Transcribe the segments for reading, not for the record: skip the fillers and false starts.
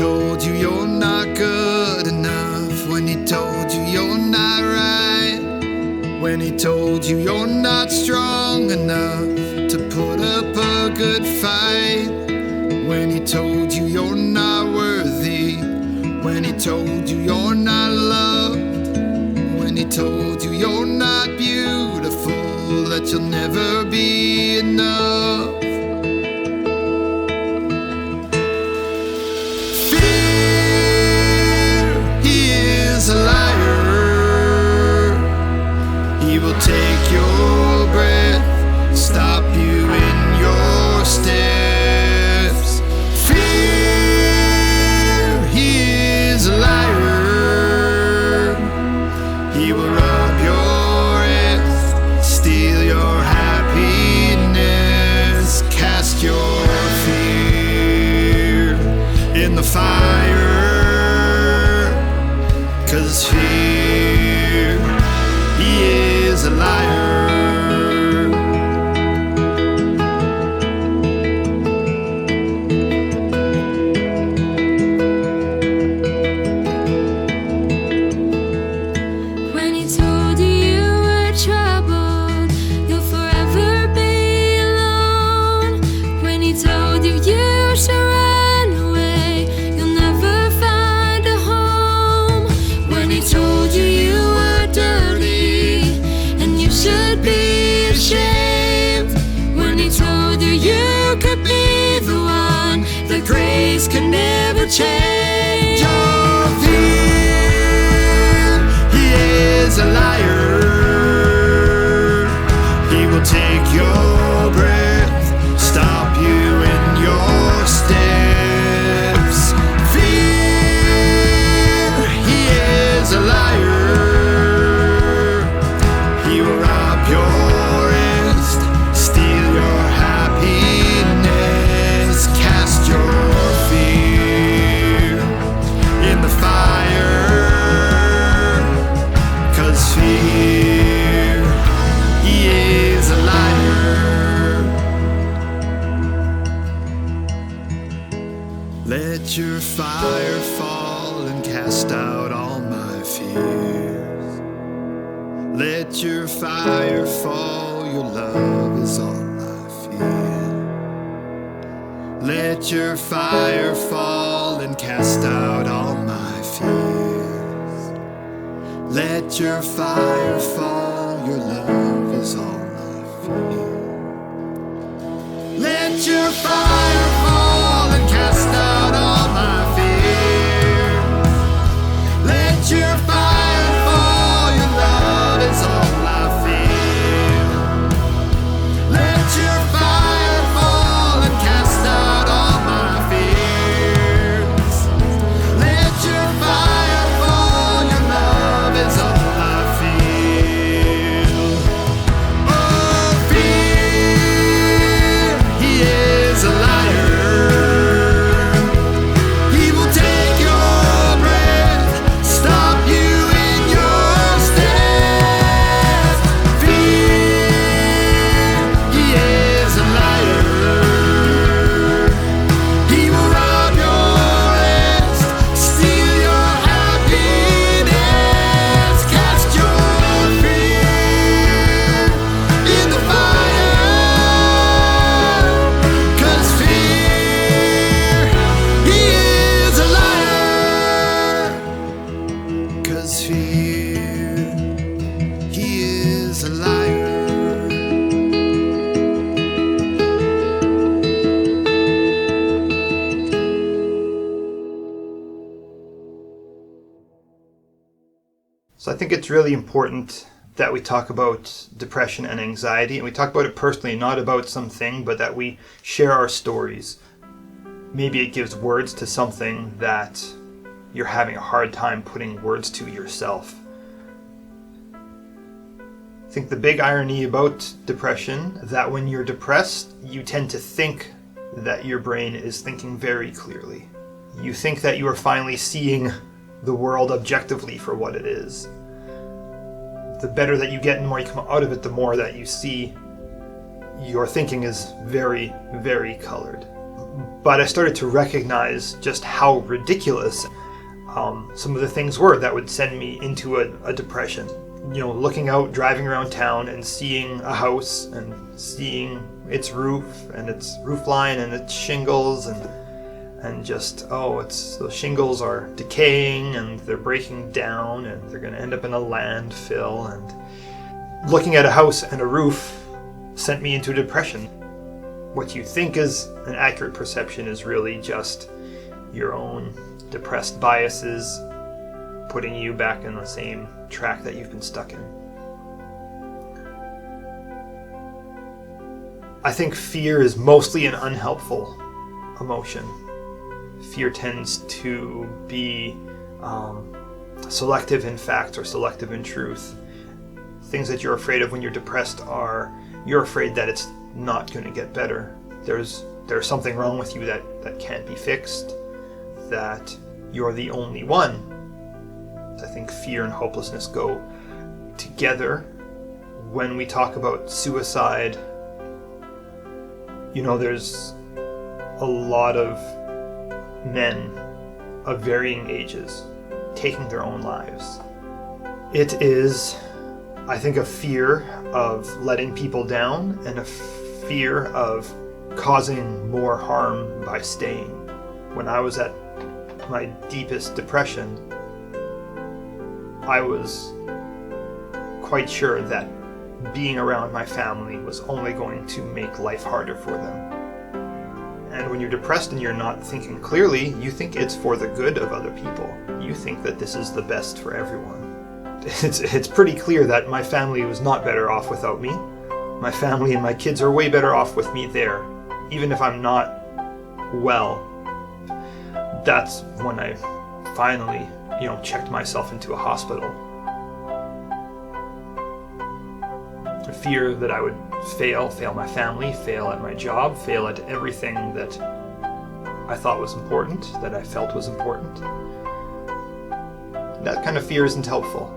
told you you're not good enough, when he told you you're not right, when he told you you're not strong enough to put up a good fight, when he told you you're not worthy, when he told you you're not loved, when he told you you're not beautiful, that you'll never be enough. A liar, he will take your breath, stop you in your steps. Fear, he is a liar, he will rob your earth, steal your happiness, cast your fear in the fire. 'Cause fear, he is a liar. When he told you you were troubled, you'll forever be alone. When he told you you should run away, you'll never find a home. When he told you you were dirty and you should be ashamed, when he told you you could be the one that grace could never change. Your fear, he is a liar, he will take your breath, stop you in your steps. Fear, he is a liar, he will rob your rest, steal your happiness, cast your fear in the fire. 'Cause fear, he is a liar. Let your fire fall and cast out all my fears. Let your fire fall, your love is all I fear. Let your fire fall and cast out all my fears. Let your fire fall, your love is all I fear. Let your fire fall and cast out all my fears. Let your fire fall, your love is all I feel. Let your fire fall and cast out all my fears. Let your fire fall, your love is all I feel. Oh, fear, he is a liar. He will take your breath, stop you in your steps. Fear, he is a liar. He will rob your rest, steal your happiness, cast your fear in the fire. 'Cause fear, he is a liar. 'Cause fear, he is a liar. So I think it's really important that we talk about depression and anxiety, and we talk about it personally, not about something, but that we share our stories. Maybe it gives words to something that you're having a hard time putting words to yourself. I think the big irony about depression is that when you're depressed, you tend to think that your brain is thinking very clearly. You think that you are finally seeing the world objectively for what it is. The better that you get and the more you come out of it, the more that you see your thinking is very, very colored. But I started to recognize just how ridiculous some of the things were that would send me into a depression. Looking out, driving around town and seeing a house and seeing its roof and its roof line and its shingles and just, those shingles are decaying and they're breaking down and they're going to end up in a landfill. And looking at a house and a roof sent me into depression. What you think is an accurate perception is really just your own depressed biases putting you back in the same track that you've been stuck in. I think fear is mostly an unhelpful emotion. Fear tends to be selective in fact or selective in truth. Things that you're afraid of when you're depressed are you're afraid that it's not going to get better. There's something wrong with you that can't be fixed, that you're the only one. I think fear and hopelessness go together. When we talk about suicide, there's a lot of men of varying ages taking their own lives. It is, I think, a fear of letting people down and a fear of causing more harm by staying. When I was at my deepest depression, I was quite sure that being around my family was only going to make life harder for them. And when you're depressed and you're not thinking clearly, you think it's for the good of other people. You think that this is the best for everyone. It's pretty clear that my family was not better off without me. My family and my kids are way better off with me there. Even if I'm not well, that's when I finally, checked myself into a hospital. The fear that I would fail my family, fail at my job, fail at everything that I thought was important, that I felt was important. That kind of fear isn't helpful.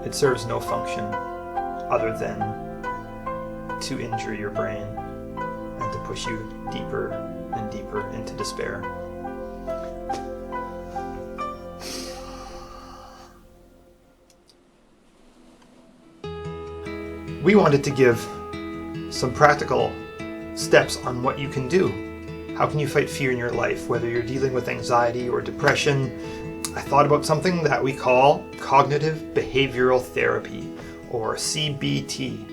It serves no function other than to injure your brain and to push you deeper and deeper into despair. We wanted to give some practical steps on what you can do. How can you fight fear in your life, whether you're dealing with anxiety or depression? I thought about something that we call cognitive behavioral therapy, or CBT.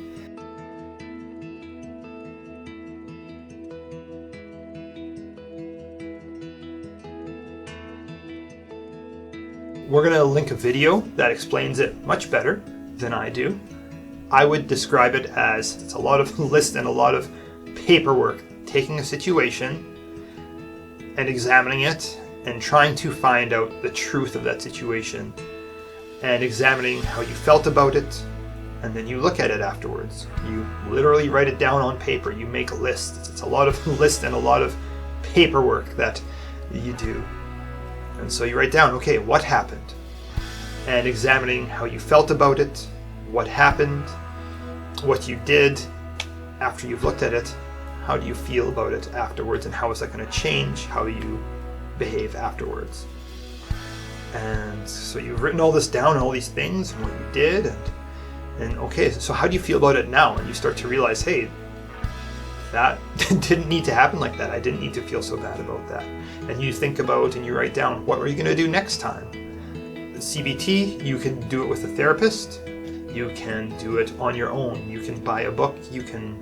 We're going to link a video that explains it much better than I do. I would describe it as it's a lot of lists and a lot of paperwork, taking a situation and examining it and trying to find out the truth of that situation and examining how you felt about it, and then you look at it afterwards. You literally write it down on paper. You make lists. It's a lot of lists and a lot of paperwork that you do. And so you write down, okay, what happened? And examining how you felt about it, what happened, what you did after you've looked at it, how do you feel about it afterwards, and how is that going to change how you behave afterwards. And so you've written all this down, all these things, and what you did, and okay, so how do you feel about it now? And you start to realize, hey, that didn't need to happen like that. I didn't need to feel so bad about that. And you think about and you write down, what are you going to do next time? The CBT, you can do it with a therapist. You can do it on your own. You can buy a book. You can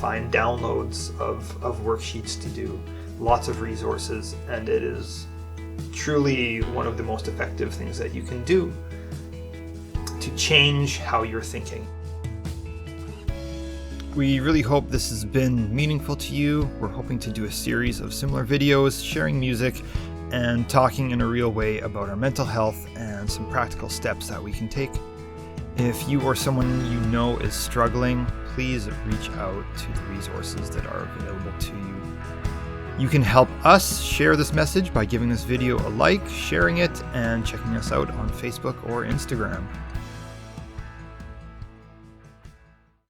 find downloads of worksheets to do. Lots of resources, and it is truly one of the most effective things that you can do to change how you're thinking. We really hope this has been meaningful to you. We're hoping to do a series of similar videos, sharing music, and talking in a real way about our mental health and some practical steps that we can take. If you or someone you know is struggling, please reach out to the resources that are available to you. You can help us share this message by giving this video a like, sharing it, and checking us out on Facebook or Instagram.